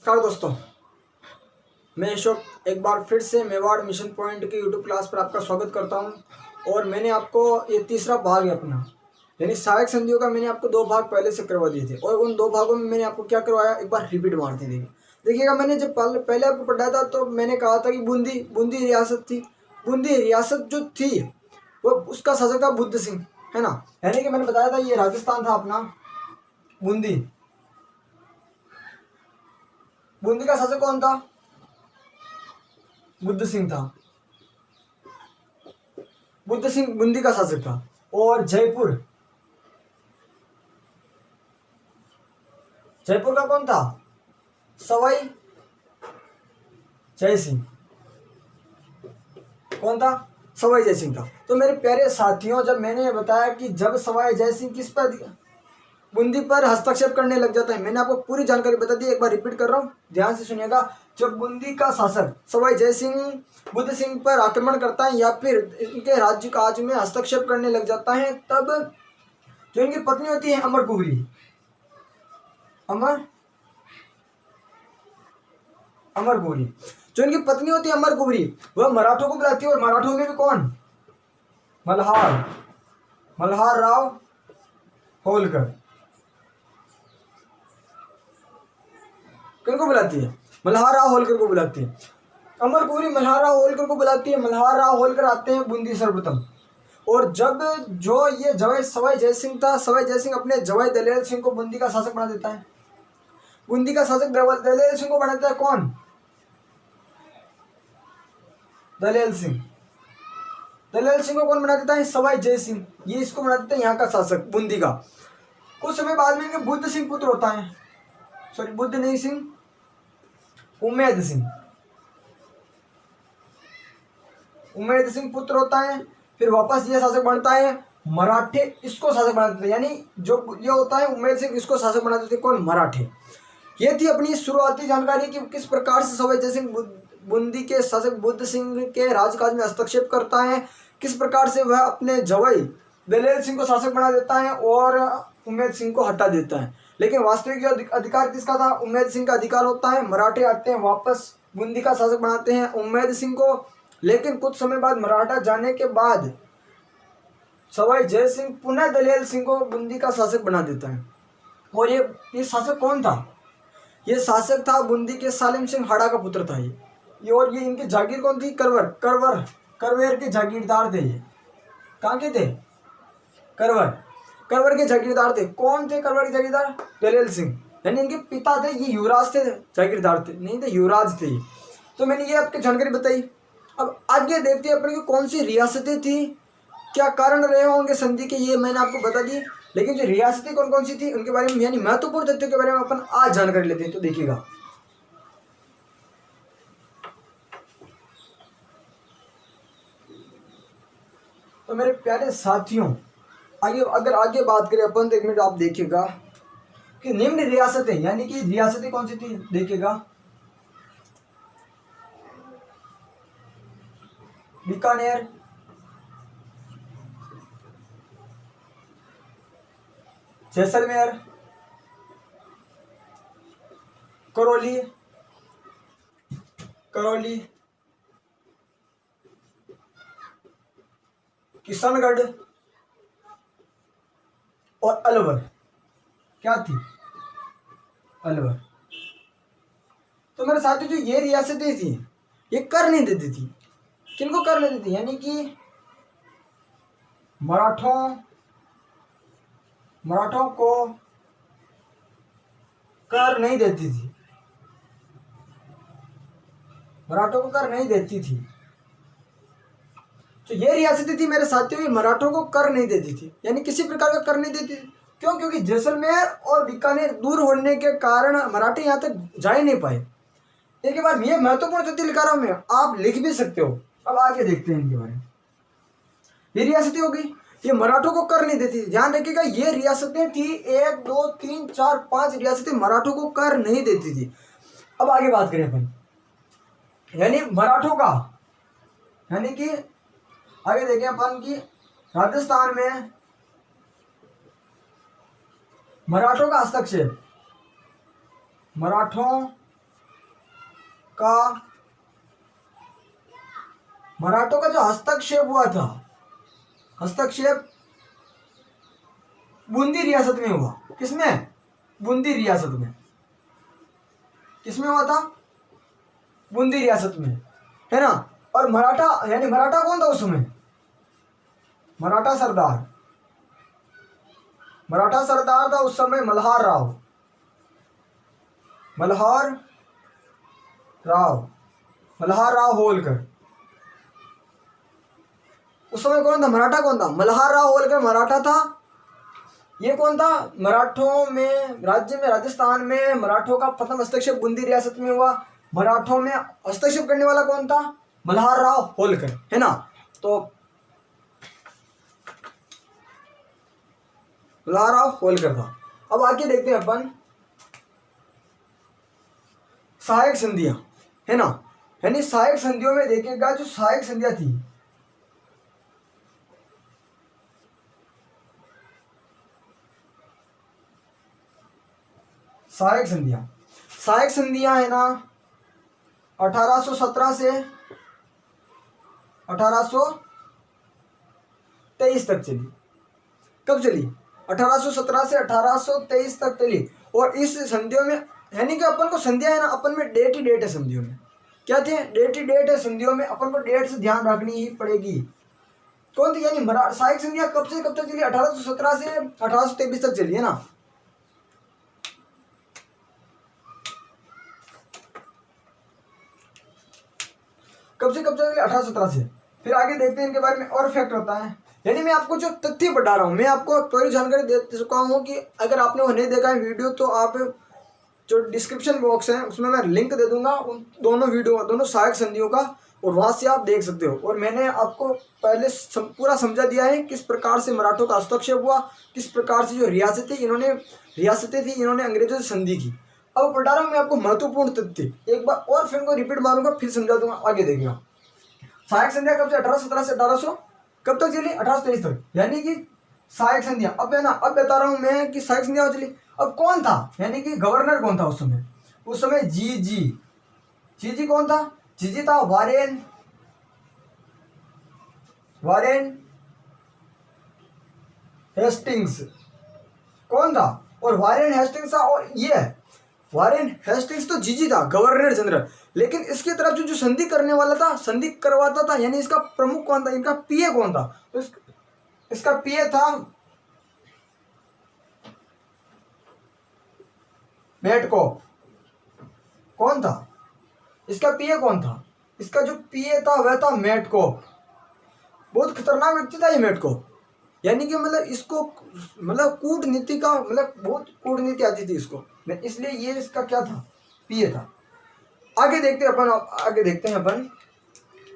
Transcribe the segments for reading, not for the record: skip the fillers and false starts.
नमस्कार दोस्तों, मैं अशोक एक बार फिर से मेवाड़ मिशन पॉइंट की यूट्यूब क्लास पर आपका स्वागत करता हूं। और मैंने आपको ये तीसरा भाग है अपना, यानी सहायक संधियों का मैंने आपको 2 भाग पहले से करवा दिए थे और उन 2 भागों में मैंने आपको क्या करवाया, एक बार रिपीट मारते देखिएगा। मैंने जब पहले आपको पढ़ाया था तो मैंने कहा था कि बूंदी रियासत थी। बूंदी रियासत जो थी वो उसका शासक था बुद्ध सिंह, है ना। यानी कि मैंने बताया था ये राजस्थान था अपना। बूंदी बूंदी का शासक कौन था? बुद्ध सिंह था। बुद्ध सिंह बूंदी का शासक था। और जयपुर जयपुर का कौन था? सवाई जय सिंह। कौन था? सवाई जय सिंह था। तो मेरे प्यारे साथियों, जब मैंने ये बताया कि जब सवाई जय सिंह किस पर बूंदी पर हस्तक्षेप करने लग जाता है, मैंने आपको पूरी जानकारी बता दी, एक बार रिपीट कर रहा हूँ, ध्यान से सुनिएगा। जब बूंदी का शासक सवाई जय सिंह बुद्ध सिंह पर आक्रमण करता है या फिर इनके राज्य काज में हस्तक्षेप करने लग जाता है, तब जो इनकी पत्नी होती है अमर कुंवरी, अमर कुंवरी जो इनकी पत्नी होती है अमर कुंवरी, वह मराठों को बुलाती है। और मराठों में भी कौन? मल्हार राव होलकर। किनको बुलाती है? मल्हार राव होलकर को बुलाती है। अमर कुंवरी मल्हार राव होलकर को बुलाती है। मल्हार राव होलकर आते हैं बूंदी सर्वप्रथम। और जब जो ये सवाई जय सिंह था, सवाई जय सिंह अपने जवाई दलेल सिंह को बूंदी का शासक बना देता है। बूंदी का शासक दलेल सिंह को बनाता है कौन? दलेल सिंह को कौन बना देता है? सवाई जय सिंह। ये इसको बना देता है यहाँ का शासक बूंदी का। कुछ समय बाद में इनके बुद्ध सिंह पुत्र होता है, सॉरी बुद्ध नहीं सिंह, उम्मेद सिंह पुत्र होता है। फिर वापस ये शासक बनता है, मराठे इसको शासक बना देते हैं। यानी जो ये होता है उम्मेद सिंह, इसको शासक बना देते हैं कौन? मराठे। ये थी अपनी शुरुआती जानकारी कि किस प्रकार से सवाई जय सिंह बूंदी के शासक बुद्ध सिंह के राजकाज में हस्तक्षेप करता है, किस प्रकार से वह अपने जवाई दलेल सिंह को शासक बना देता है और उम्मेद सिंह को हटा देता है। लेकिन वास्तविक अधिकार किसका था? उम्मेद सिंह का अधिकार होता है। मराठे आते हैं, वापस बूंदी का शासक बनाते हैं उम्मेद सिंह को। लेकिन कुछ समय बाद मराठा जाने के बाद सवाई जय सिंह पुनः दलेल सिंह को बूंदी का शासक बना देता है। और ये शासक कौन था? ये शासक था बूंदी के सालिम सिंह हाड़ा का पुत्र था ये। और ये इनकी जागीर कौन थी? करवेर के जागीरदार थे। ये कहाँ के थे? करवर के जागीरदार थे। कौन थे करवर के जागीरदार? दलेल सिंह। यानी इनके पिता थे, ये युवराज थे, जागीरदार थे नहीं थे, युवराज थे। तो मैंने ये आपकी जानकारी बताई। अब आगे देखते हैं अपनी कौन सी रियासतें थी, क्या कारण रहे होंगे संधि के, ये मैंने आपको बता दी। लेकिन जो रियासतें कौन कौन सी थी उनके बारे में, यानी महत्वपूर्ण तथ्यों के बारे में अपन आज जानकारी लेते हैं। तो देखिएगा, तो मेरे प्यारे साथियों, अगर आगे बात करें अपन, तो 1 मिनट आप देखिएगा कि निम्न रियासतें, यानी कि रियासतें कौन सी थी, देखिएगा। बीकानेर, जैसलमेर, करौली, किशनगढ़ और अलवर। क्या थी? अलवर। तो मेरे साथियों, जो ये रियासतें थी ये कर नहीं देती थी। किनको कर नहीं देती? यानी कि मराठों को कर नहीं देती थी। तो ये रियासतें थी मेरे साथियों, ये मराठों को कर नहीं देती थी, यानी किसी प्रकार का कर नहीं देती थी। क्यों? क्योंकि जैसलमेर और बीकानेर दूर होने के कारण मराठे यहाँ तक जा ही नहीं पाए। एक बार ये महत्वपूर्ण तथ्य लिखा रहा हूं मैं, आप लिख भी सकते हो। अब आगे देखते हैं इनके बारे में। ये रियासतें हो गई, ये मराठों को कर नहीं देती थी। ध्यान रखिएगा, ये रियासतें थी 1 2 3 4 5 रियासतें मराठों को कर नहीं देती थी। अब आगे बात करें अपन, यानी मराठों का, यानी कि आगे देखें अपन की राजस्थान में मराठों का हस्तक्षेप, मराठों का मराठों का जो हस्तक्षेप हुआ था, हस्तक्षेप बूंदी रियासत में हुआ। किसमें? बूंदी रियासत में। किसमें हुआ था? बूंदी रियासत में, है ना। और मराठा, यानी मराठा कौन था उस समय? मराठा सरदार, मराठा सरदार था उस समय मल्हार राव, मल्हार राव, मल्हार राव होलकर। उस समय कौन था? मराठा कौन था? मल्हार राव होलकर मराठा था। ये कौन था? मराठों में, राज्य में, राजस्थान में मराठों का प्रथम हस्तक्षेप बूंदी रियासत में हुआ। मराठों में हस्तक्षेप करने वाला कौन था? मल्हार राव होलकर, है ना। तो मल्हार राव होलकर था। अब आगे देखते हैं अपन सहायक संधियां, है ना। यानी सहायक संधियों में देखिएगा, जो सहायक संधियां थी, सहायक संधियां, सहायक संधियां है ना 1817 से 1823 तक चली। कब चली? 1817 से 1823 तक चली। और इस संधियों में, यानी कि अपन को संधियां है ना, अपन में डेट ही डेट है संधियों में। क्या थे? डेट ही डेट है संधियों में, अपन को डेट से ध्यान रखनी ही पड़ेगी। कौन थी? यानी सहायक संधियां कब से कब तक चली? 1817 से 1823 तक चली, है ना। कब से कब तक चली? 1817 से। फिर आगे देखते हैं इनके बारे में और फैक्ट होता है। यानी मैं आपको जो तथ्य बता रहा हूँ, मैं आपको पूरी जानकारी दे चुका हूँ कि अगर आपने वो नहीं देखा है वीडियो, तो आप जो डिस्क्रिप्शन बॉक्स है उसमें मैं लिंक दे दूंगा उन दोनों वीडियो, दोनों सहायक संधियों का, और वहाँ से आप देख सकते हो। और मैंने आपको पहले पूरा समझा दिया है किस प्रकार से मराठों का हस्तक्षेप हुआ, किस प्रकार से जो रियासतें थी इन्होंने अंग्रेजों से संधि की। अब बता रहा हूँ मैं आपको महत्वपूर्ण तथ्य, एक बार और फिर इनको रिपीट मारूंगा, फिर समझा दूंगा, आगे देखिएगा। सहायक संधियां कब से? 1817 से 1800 कब तक चली? 1823 तक। यानी कि सहायक संधियां, अब है ना, अब बता रहा हूं मैं कि सहायक संधियां चली। अब कौन था, यानी कि गवर्नर कौन था उस समय? उस समय जी कौन था? जी था वारेन हेस्टिंग्स। कौन था? और वारेन हेस्टिंग्स था। और ये वारेन हेस्टिंग्स तो जीजी था, गवर्नर जनरल। लेकिन इसकी तरफ जो संधि करने वाला था, संधि करवाता था, यानी इसका प्रमुख कौन था? इनका पीए कौन था? तो इसका पीए था मेटकोप। कौन था इसका पीए? कौन था इसका? जो पीए था वह था मेटकोप। बहुत खतरनाक व्यक्ति था ये मेटकोप। यानी कि मतलब इसको, मतलब कूटनीति का, मतलब बहुत कूटनीति आती थी इसको, इसलिए ये इसका क्या था? पीए था। आगे देखते हैं अपन।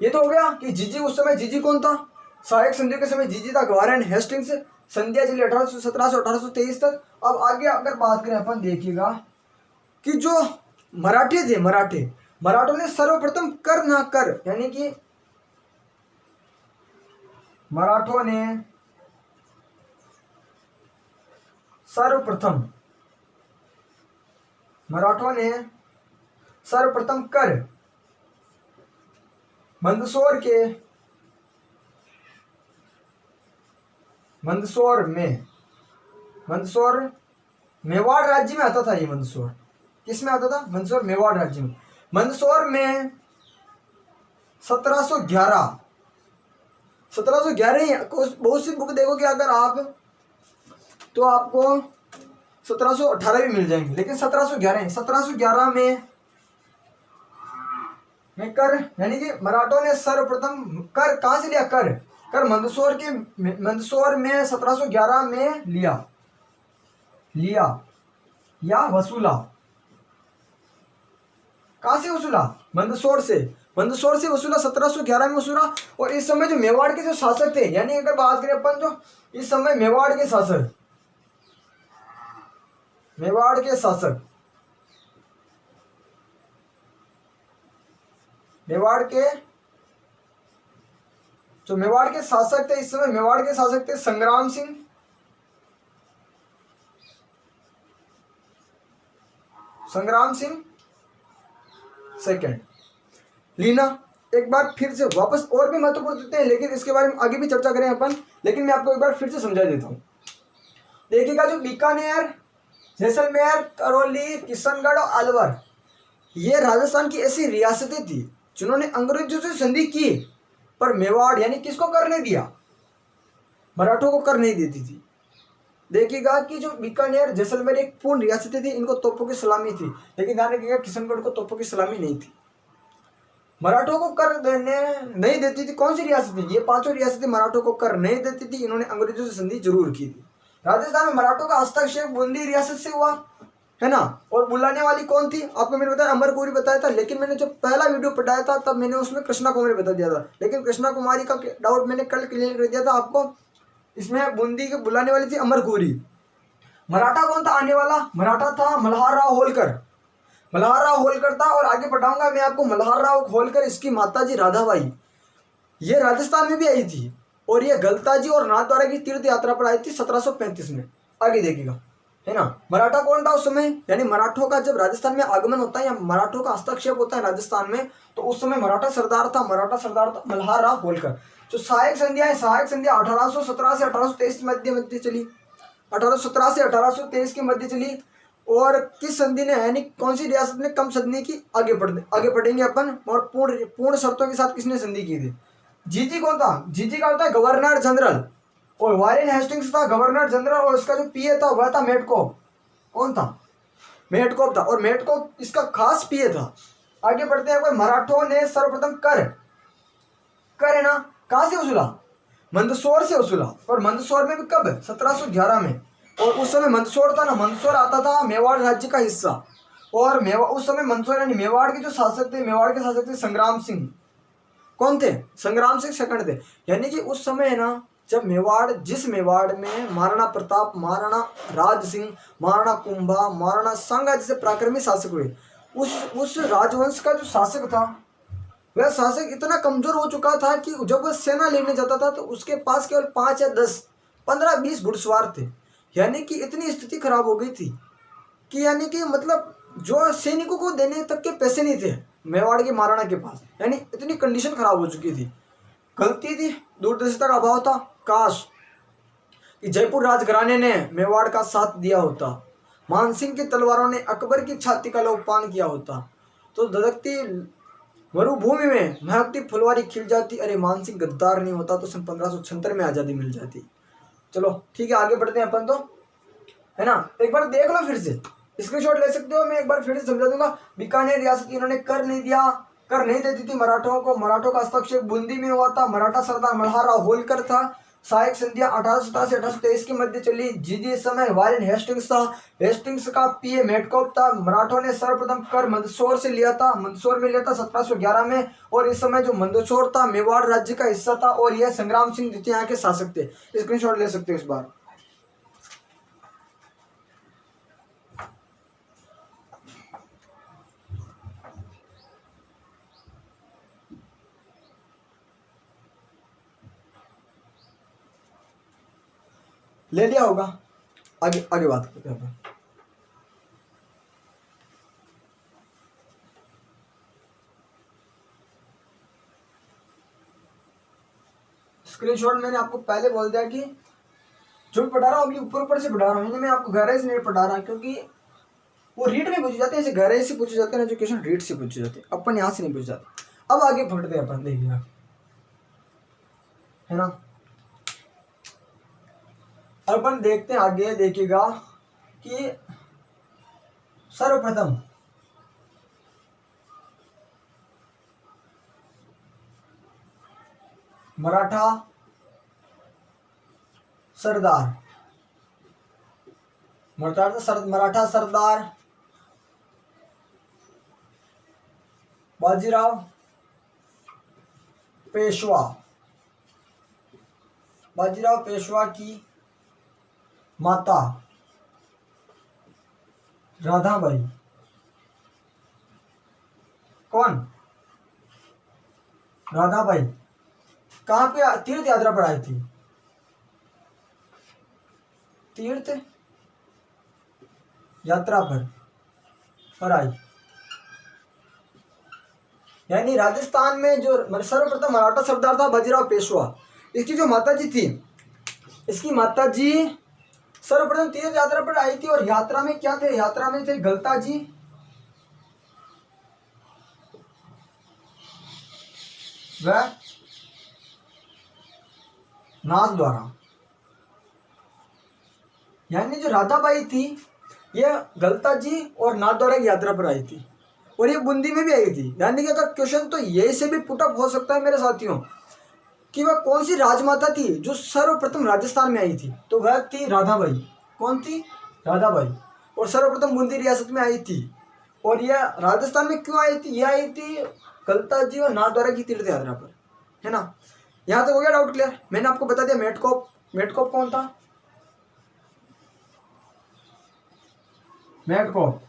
ये तो हो गया कि जीजी, उस समय जीजी कौन था? सहायक संधियों के समय जीजी था, वारेन हेस्टिंग्स। संधियां चली 1817 से 1823 तक। अब आगे अगर बात करें अपन, देखिएगा कि जो मराठे थे, मराठों ने सर्वप्रथम कर ना कर, यानी कि मराठों ने सर्वप्रथम कर मंदसौर मेवाड़ राज्य में आता था। ये मंदसौर किस में आता था? मंदसौर मेवाड़ राज्य में। मंदसौर में 1711 ही, बहुत सी बुक देखोगे अगर आप, तो आपको 1718 भी मिल जाएंगे, लेकिन 1711 में कर, यानी कि मराठों ने सर्वप्रथम कर कहां से लिया? कर मंदसौर में 1711 में लिया या वसूला। कहां से वसूला? मंदसौर से वसूला, 1711 में वसूला। और इस समय जो मेवाड़ के जो शासक थे, यानी अगर बात करें अपन, जो इस समय मेवाड़ के शासक थे इस समय, मेवाड़ के शासक थे संग्राम सिंह सेकंड। लीना। एक बार फिर से वापस और भी महत्वपूर्ण देते हैं, लेकिन इसके बारे में आगे भी चर्चा करें अपन, लेकिन मैं आपको एक बार फिर से समझा देता हूँ। देखिएगा, जो बीकानेर, जैसलमेर, करौली, किशनगढ़ और अलवर, ये राजस्थान की ऐसी रियासतें थी जिन्होंने अंग्रेजों से संधि की, पर मेवाड़ यानी किसको कर नहीं दिया, मराठों को कर नहीं देती थी। देखिएगा कि जो बीकानेर, जैसलमेर एक पूर्ण रियासतें थी, इनको तोपों की सलामी थी, लेकिन ध्यान रखिएगा किशनगढ़ को तोपों की सलामी नहीं थी। मराठों को कर देने नहीं देती थी कौन सी रियासतें, ये पांचों रियासतें मराठों को कर नहीं देती थी, इन्होंने अंग्रेजों से संधि जरूर की थी। राजस्थान में मराठों का हस्तक्षेप बूंदी रियासत से हुआ, है ना। और बुलाने वाली कौन थी, आपको मैंने बताया अमरकोरी बताया था, लेकिन मैंने जब पहला वीडियो पढ़ाया था तब मैंने उसमें कृष्णा कुमारी बता दिया था, लेकिन कृष्णा कुमारी का डाउट मैंने कल क्लियर कर दिया था आपको। इसमें बूंदी के बुलाने वाली थी अमरकोरी। मराठा कौन था आने वाला, मराठा था मल्हार राव होलकर, मल्हार राव होलकर था। और आगे बढ़ाऊंगा मैं आपको, मल्हार राव होलकर, इसकी माताजी राधाबाई, ये राजस्थान में भी आई थी, और ये गलताजी और नाथद्वारा की तीर्थ यात्रा पर आई थी 1735 में। आगे देखिएगा, है ना। मराठा कौन था उस समय, यानी मराठों का जब राजस्थान में आगमन होता है या मराठों का हस्तक्षेप होता है राजस्थान में, तो उस समय मराठा सरदार था मल्हार राव होलकर। जो सहायक संधियां है, सहायक संधियां 1817 से 1823 मध्य चली, 1817 से 1823 के मध्य चली। और किस संधि ने, यानी कौन सी रियासत ने कम संधि की, आगे पढ़ेंगे अपन। और पूर्ण शर्तों के साथ किसने संधि की थी। जीजी कौन था, जीजी का होता है गवर्नर जनरल, और वारेन हेस्टिंग्स था गवर्नर जनरल, और इसका जो पीए था वह था मेटकोप। कौन था, मेटकोप था, और मेटकोप इसका खास पीए था। आगे बढ़ते हैं, मराठों ने सर्वप्रथम कर है ना, कहां से वसूला, मंदसौर से वसूला। और मंदसौर में भी कब, 1711 में। और उस समय मंदसौर था ना, मंदसौर आता था मेवाड़ राज्य का हिस्सा। और उस समय मंदसौर यानी मेवाड़ के जो शासक थे, मेवाड़ के शासक थे संग्राम सिंह। कौन थे, संग्राम सिंह सेकंड थे। यानी कि उस समय है ना, जब मेवाड़, जिस मेवाड़ में महाराणा प्रताप, महाराणा राज सिंह, महाराणा कुंभा, महाराणा सांगा जैसे पराक्रमी शासक हुए, उस राजवंश का जो शासक था, वह शासक इतना कमजोर हो चुका था कि जब वह सेना लेने जाता था तो उसके पास केवल 5 या 10, 15-20 घुड़सवार थे। यानी कि इतनी स्थिति खराब हो गई थी कि, यानी कि मतलब जो सैनिकों को देने तक के पैसे नहीं थे मेवाड़ के महाराणा के पास, यानी इतनी कंडीशन खराब हो चुकी थी। गलती थी, दूरदर्शिता का अभाव था। काश कि जयपुर राजघराने ने मेवाड़ का साथ दिया होता, मानसिंह की तलवारों ने अकबर की छाती का लोकपान किया होता, तो धधकती मरुभूमि में महकती फुलवारी खिल जाती। अरे मानसिंह गद्दार नहीं होता तो सन 1576 में आज़ादी मिल जाती। चलो ठीक है, आगे बढ़ते हैं अपन तो, है ना। एक बार देख लो, फिर से स्क्रीनशॉट ले सकते हो, मैं एक बार फिर से समझा दूंगा। बीकानेर रियासत इन्होंने कर नहीं दिया, कर नहीं देती थी मराठों को। मराठों का हस्तक्षेप बूंदी में हुआ था, मराठा सरदार मल्हार राव होलकर था। सहायक संधियां 1817 से 1823 के मध्य चली। जी समय वारेन हेस्टिंग्स था, हेस्टिंग्स का पीए मेटकोप था। मराठों ने सर्वप्रथम कर मंदसौर से लिया था, मंदसौर में लिया था 1711 में। और इस समय जो मंदसौर था मेवाड़ राज्य का हिस्सा था, और यह संग्राम सिंह द्वितीय यहाँ के शासक थे। स्क्रीनशॉट ले सकते हो इस बार। ले लिया होगा, आगे आगे बात करते हैं। स्क्रीनशॉट मैंने आपको पहले बोल दिया कि जो भी पढ़ा रहा हूँ अभी ऊपर से पढ़ा रहा हूँ, मैं आपको गहराई से नहीं पढ़ा रहा, क्योंकि वो रीड में पूछे जाते हैं, ऐसे गहराई से पूछे जाते हैं एजुकेशन, रीड से पूछे जाते हैं, अपन यहाँ से नहीं पूछे जाते। अब आगे पढ़ते हैं अपन, देखिएगा, है ना। अपन देखते हैं आगे, देखिएगा कि सर्वप्रथम मराठा सरदार, मराठा सरदार बाजीराव पेशवा, बाजीराव पेशवा की माता राधाबाई। कौन, राधाबाई कहाँ पे तीर्थ यात्रा पर आई थी, तीर्थ यात्रा पर आई। यानी राजस्थान में जो सर्वप्रथम मराठा सरदार था बाजीराव पेशवा, इसकी जो माताजी थी, इसकी माताजी सर्वप्रथम तीर्थ यात्रा पर आई थी और यात्रा में क्या थे, यात्रा में थे गलता जी व नाथ द्वारा। यानी जो राधाबाई थी ये गलता जी और नाथ द्वारा की यात्रा पर आई थी और ये बूंदी में भी आई थी। यानी कि अगर क्वेश्चन तो यही से भी पुटअप हो सकता है मेरे साथियों कि वह कौन सी राजमाता थी जो सर्वप्रथम राजस्थान में आई थी, तो वह थी राधाबाई। कौन थी? राधाबाई। और सर्वप्रथम बूंदी रियासत में आई थी। और यह राजस्थान में क्यों आई थी? यह आई थी गलता जी और नाथ द्वारा की तीर्थ यात्रा पर, है ना। यहाँ तक हो गया डाउट क्लियर? मैंने आपको बता दिया मेटकॉप। मेटकॉप कौन था? मेटकॉप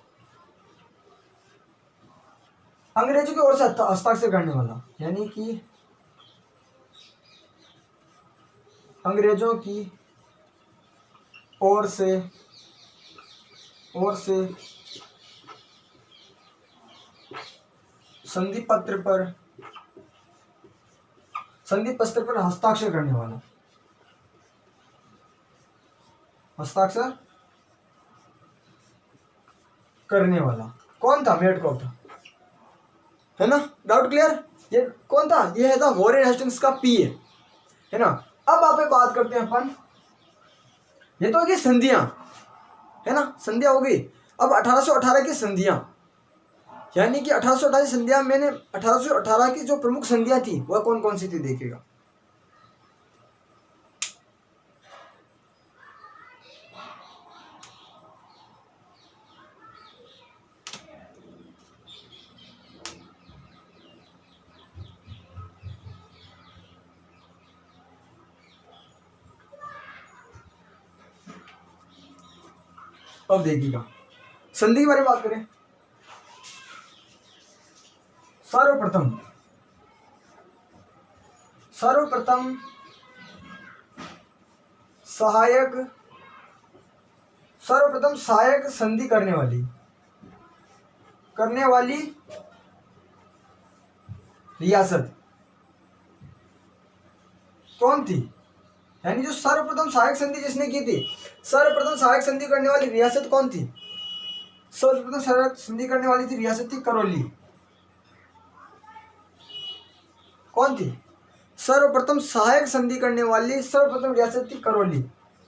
अंग्रेजों की ओर से हस्ताक्षर करने वाला, यानी कि अंग्रेजों की ओर से संधि पत्र पर हस्ताक्षर करने वाला, हस्ताक्षर करने वाला कौन था? मेटकॉप था, है ना। Doubt clear? ये कौन था? ये है था वॉरेन हेस्टिंग्स का पीए, है ना। अब आप बात करते हैं अपन, ये तो होगी संधियां, है ना, संधियां हो गई। अब 1818 की संधियां, यानी कि 1818 की संधियां, मैंने 1818 की जो प्रमुख संधियां थी वह कौन कौन सी थी देखिएगा। अब देखिएगा संधि के बारे में बात करें। सर्वप्रथम सहायक संधि करने वाली रियासत कौन थी? यानी जो सर्वप्रथम सहायक संधि जिसने की थी, सर्वप्रथम सहायक संधि करने वाली रियासत कौन थी? सर्वप्रथम सहायक संधि करने वाली थी रियासत थी करौली। कौन थी? सर्वप्रथम सहायक संधि करने वाली सर्वप्रथम रियासत थी करौली।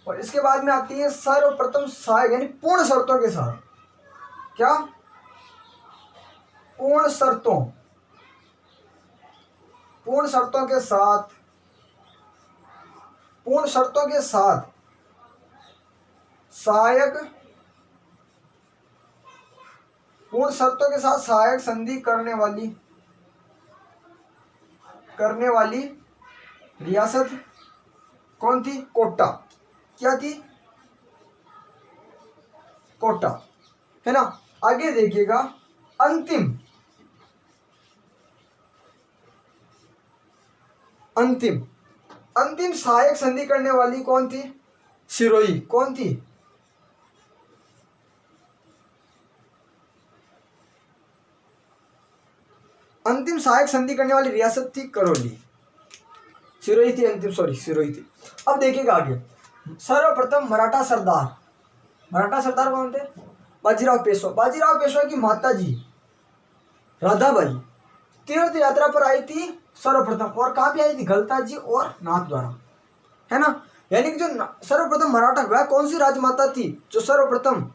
और इसके बाद में आती है सर्वप्रथम सहायक, यानी पूर्ण शर्तों के साथ। क्या? पूर्ण शर्तों के साथ सहायक, पूर्ण शर्तों के साथ सहायक संधि करने वाली रियासत कौन थी? कोटा। क्या थी? कोटा, है ना। आगे देखिएगा अंतिम सहायक संधि करने वाली कौन थी? सिरोही। कौन थी? अंतिम सहायक संधि करने वाली रियासत थी करौली। सिरोही थी सिरोही थी। अब देखिएगा आगे, सर्वप्रथम मराठा सरदार कौन थे? बाजीराव पेशवा की माता जी राधाबाई तीर्थ यात्रा पर आई थी सर्वप्रथम, और कहाँ पे आई थी? गलता जी और नाथ द्वारा, है ना। यानी कि जो सर्वप्रथम मराठा, वह कौन सी राजमाता थी जो सर्वप्रथम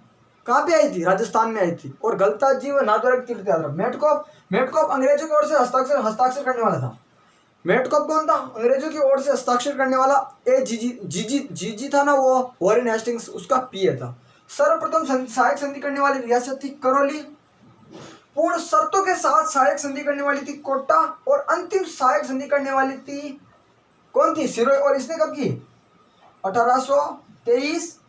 कहाँ पे आई थी? राजस्थान में आई थी। और गलता जी व नाथ द्वारा की तीर्थ यात्रा। मेटकॉप अंग्रेजों की ओर से हस्ताक्षर करने वाला था। मेटकॉप कौन था? अंग्रेजों की ओर से हस्ताक्षर करने वाला जी था ना, वो वॉरेन हेस्टिंग्स, उसका पीए था। सर्वप्रथम सहायक संधि करने वाली रियासत थी करौली। पूर्ण शर्तों के साथ सहायक संधि करने वाली थी कोटा। और अंतिम सहायक संधि करने वाली थी कौन थी? सिरोही। और इसने कब की? 1823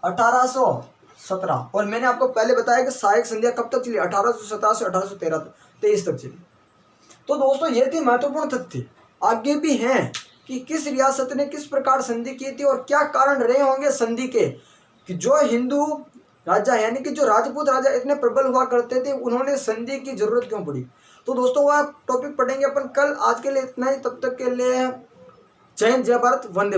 1817। और मैंने आपको पहले बताया कि सहायक संधियां कब तक चली? 1817 से 1823 तक चली। तो दोस्तों ये थी महत्वपूर्ण तथ्य। आगे भी हैं कि किस रियासत ने किस प्रकार संधि की थी और क्या कारण रहे होंगे संधि के, कि जो हिंदू राजा यानी कि जो राजपूत राजा इतने प्रबल हुआ करते थे, उन्होंने संधि की जरूरत क्यों पड़ी। तो दोस्तों वह टॉपिक पढ़ेंगे अपन कल। आज के लिए इतना ही, तब तक के लिए जय हिंद, जय भारत, वंदे।